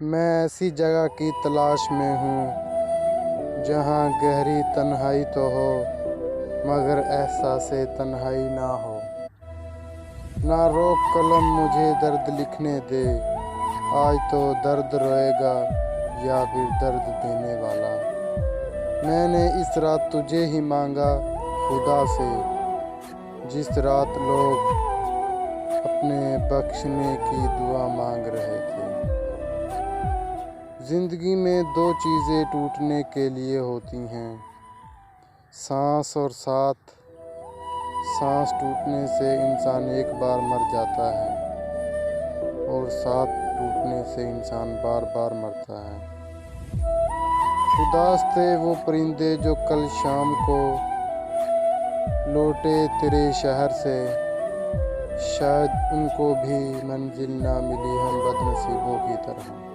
میں ایسی جگہ کی تلاش میں ہوں جہاں گہری تنہائی تو ہو مگر احساس تنہائی نہ ہو۔ نہ روک قلم مجھے درد لکھنے دے، آج تو درد روئے گا یا پھر درد دینے والا۔ میں نے اس رات تجھے ہی مانگا خدا سے، جس رات لوگ اپنے بخشنے کی دعا مانگ رہے تھے۔ زندگی میں دو چیزیں ٹوٹنے کے لیے ہوتی ہیں، سانس اور ساتھ۔ سانس ٹوٹنے سے انسان ایک بار مر جاتا ہے اور ساتھ ٹوٹنے سے انسان بار بار مرتا ہے۔ اداس تھے وہ پرندے جو کل شام کو لوٹے تیرے شہر سے، شاید ان کو بھی منزل نہ ملی ہم بد نصیبوں کی طرح۔